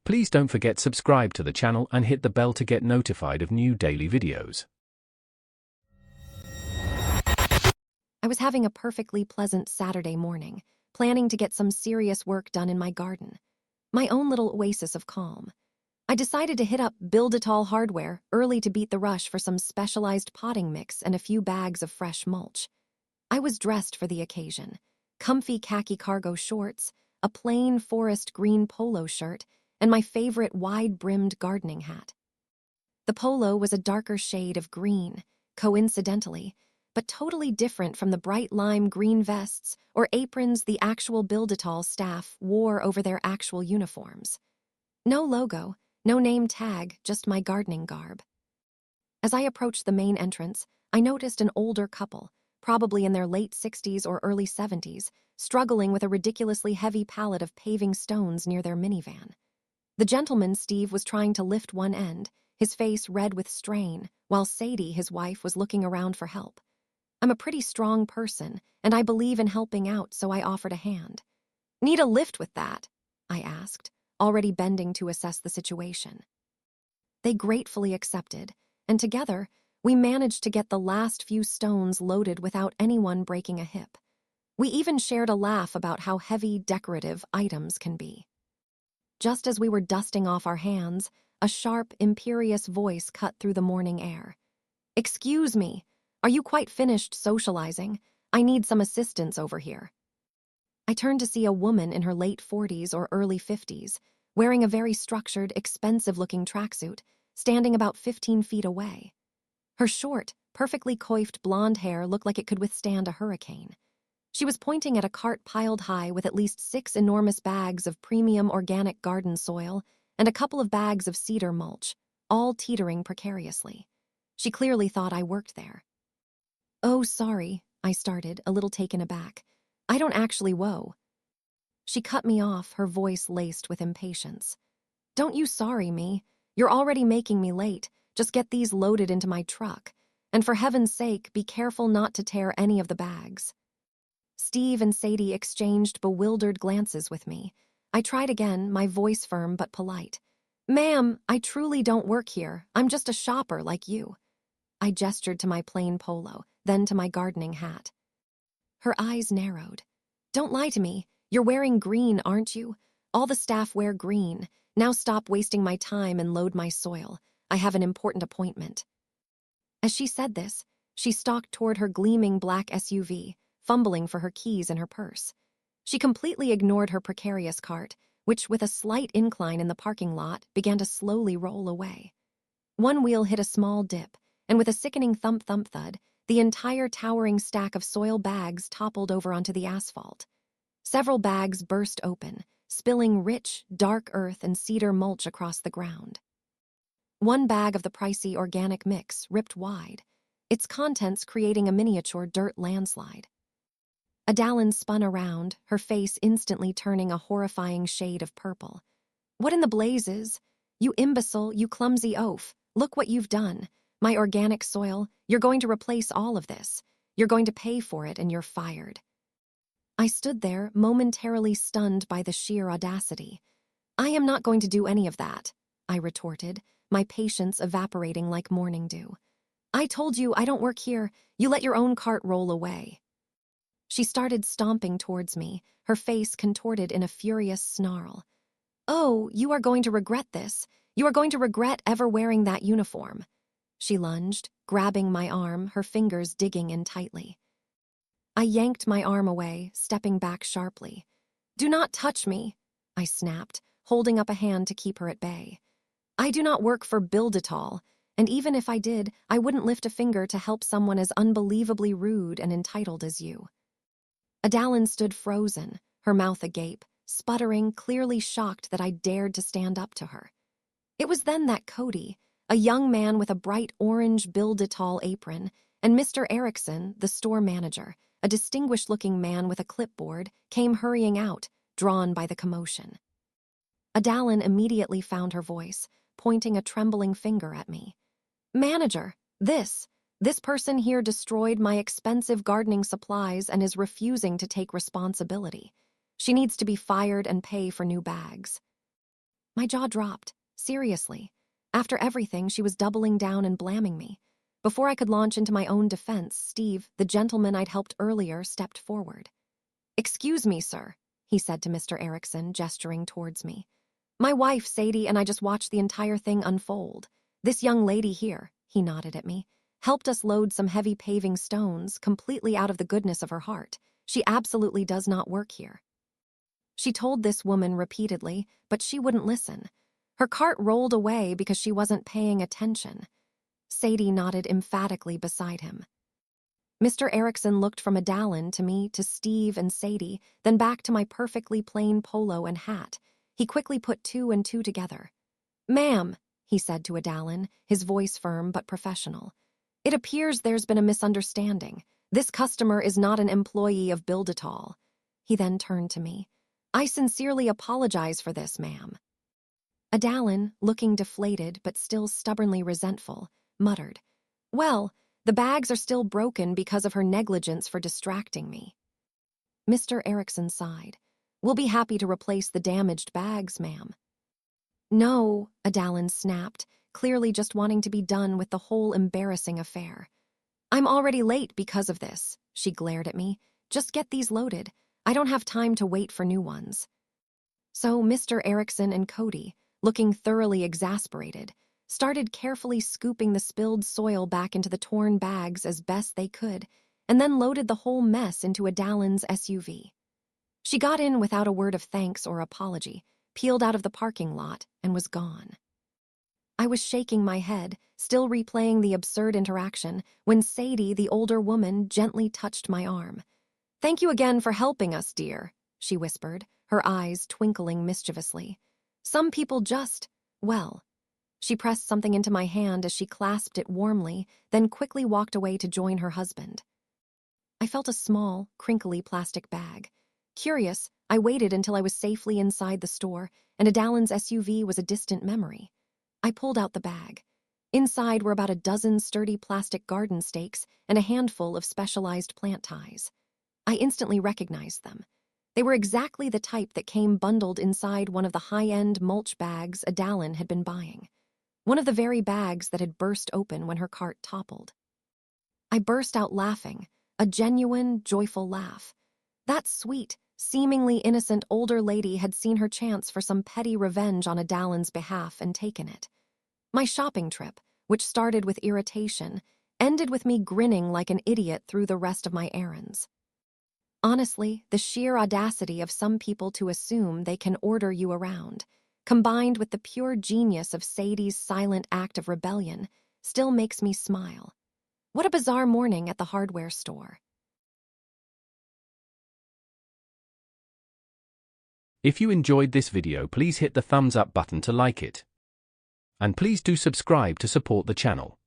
Please don't forget subscribe to the channel and hit the bell to get notified of new daily videos. I was having a perfectly pleasant Saturday morning, planning to get some serious work done in my garden. My own little oasis of calm. I decided to hit up Build-A-Tall Hardware early to beat the rush for some specialized potting mix and a few bags of fresh mulch. I was dressed for the occasion. Comfy khaki cargo shorts, a plain forest green polo shirt, and my favorite wide-brimmed gardening hat. The polo was a darker shade of green, coincidentally, but totally different from the bright lime green vests or aprons the actual Build-A-Tall staff wore over their actual uniforms. No logo, no name tag, just my gardening garb. As I approached the main entrance, I noticed an older couple, probably in their late 60s or early 70s, struggling with a ridiculously heavy pallet of paving stones near their minivan. The gentleman, Steve, was trying to lift one end, his face red with strain, while Sadie, his wife, was looking around for help. I'm a pretty strong person, and I believe in helping out, so I offered a hand. "Need a lift with that?" I asked, already bending to assess the situation. They gratefully accepted, and together, we managed to get the last few stones loaded without anyone breaking a hip. We even shared a laugh about how heavy decorative items can be. Just as we were dusting off our hands, a sharp, imperious voice cut through the morning air. "Excuse me, are you quite finished socializing? I need some assistance over here." I turned to see a woman in her late 40s or early 50s, wearing a very structured, expensive-looking tracksuit, standing about 15 feet away. Her short, perfectly coiffed blonde hair looked like it could withstand a hurricane. She was pointing at a cart piled high with at least 6 enormous bags of premium organic garden soil and a couple of bags of cedar mulch, all teetering precariously. She clearly thought I worked there. "Oh, sorry," I started, a little taken aback. "I don't actually woe." She cut me off, her voice laced with impatience. "Don't you sorry me. You're already making me late. Just get these loaded into my truck. And for heaven's sake, be careful not to tear any of the bags." Steve and Sadie exchanged bewildered glances with me. I tried again, my voice firm but polite. "Ma'am, I truly don't work here. I'm just a shopper like you." I gestured to my plain polo, then to my gardening hat. Her eyes narrowed. "Don't lie to me. You're wearing green, aren't you? All the staff wear green. Now stop wasting my time and load my soil. I have an important appointment." As she said this, she stalked toward her gleaming black SUV, fumbling for her keys in her purse. She completely ignored her precarious cart, which, with a slight incline in the parking lot, began to slowly roll away. One wheel hit a small dip, and with a sickening thump-thump-thud, the entire towering stack of soil bags toppled over onto the asphalt. Several bags burst open, spilling rich, dark earth and cedar mulch across the ground. One bag of the pricey organic mix ripped wide, its contents creating a miniature dirt landslide. Adalyn spun around, her face instantly turning a horrifying shade of purple. "What in the blazes? You imbecile, you clumsy oaf. Look what you've done. My organic soil, you're going to replace all of this. You're going to pay for it and you're fired." I stood there, momentarily stunned by the sheer audacity. "I am not going to do any of that," I retorted, my patience evaporating like morning dew. "I told you I don't work here. You let your own cart roll away." She started stomping towards me, her face contorted in a furious snarl. "Oh, you are going to regret this. You are going to regret ever wearing that uniform." She lunged, grabbing my arm, her fingers digging in tightly. I yanked my arm away, stepping back sharply. "Do not touch me," I snapped, holding up a hand to keep her at bay. "I do not work for Build-A-Tall, and even if I did, I wouldn't lift a finger to help someone as unbelievably rude and entitled as you." Adalyn stood frozen, her mouth agape, sputtering, clearly shocked that I dared to stand up to her. It was then that Cody, a young man with a bright orange Build-A-Tall apron, and Mr. Erickson, the store manager, a distinguished-looking man with a clipboard, came hurrying out, drawn by the commotion. Adalyn immediately found her voice, pointing a trembling finger at me. "Manager, this person here destroyed my expensive gardening supplies and is refusing to take responsibility. She needs to be fired and pay for new bags." My jaw dropped. Seriously. After everything, she was doubling down and blaming me. Before I could launch into my own defense, Steve, the gentleman I'd helped earlier, stepped forward. "Excuse me, sir," he said to Mr. Erickson, gesturing towards me. "My wife, Sadie, and I just watched the entire thing unfold. This young lady here," he nodded at me, "helped us load some heavy paving stones, completely out of the goodness of her heart. She absolutely does not work here." She told this woman repeatedly, but she wouldn't listen. Her cart rolled away because she wasn't paying attention. Sadie nodded emphatically beside him. Mr. Erickson looked from Adalyn to me, to Steve and Sadie, then back to my perfectly plain polo and hat. He quickly put two and two together. "Ma'am," he said to Adalyn, his voice firm but professional, "it appears there's been a misunderstanding. This customer is not an employee of Build-A-Tall." He then turned to me. "I sincerely apologize for this, ma'am." Adalyn, looking deflated but still stubbornly resentful, muttered, "Well, the bags are still broken because of her negligence for distracting me." Mr. Erickson sighed. "We'll be happy to replace the damaged bags, ma'am." "No," Adalyn snapped, clearly just wanting to be done with the whole embarrassing affair. "I'm already late because of this," she glared at me. "Just get these loaded. I don't have time to wait for new ones." So Mr. Erickson and Cody, looking thoroughly exasperated, started carefully scooping the spilled soil back into the torn bags as best they could, and then loaded the whole mess into Adalyn's SUV. She got in without a word of thanks or apology, peeled out of the parking lot, and was gone. I was shaking my head, still replaying the absurd interaction, when Sadie, the older woman, gently touched my arm. "Thank you again for helping us, dear," she whispered, her eyes twinkling mischievously. "Some people just, well." She pressed something into my hand as she clasped it warmly, then quickly walked away to join her husband. I felt a small, crinkly plastic bag. Curious, I waited until I was safely inside the store, and Adalyn's SUV was a distant memory. I pulled out the bag. Inside were about a dozen sturdy plastic garden stakes and a handful of specialized plant ties. I instantly recognized them. They were exactly the type that came bundled inside one of the high-end mulch bags Adalyn had been buying. One of the very bags that had burst open when her cart toppled. I burst out laughing, a genuine, joyful laugh. That sweet, seemingly innocent older lady had seen her chance for some petty revenge on Adalyn's behalf and taken it. My shopping trip, which started with irritation, ended with me grinning like an idiot through the rest of my errands. Honestly, the sheer audacity of some people to assume they can order you around, combined with the pure genius of Sadie's silent act of rebellion, still makes me smile. What a bizarre morning at the hardware store. If you enjoyed this video, please hit the thumbs up button to like it. And please do subscribe to support the channel.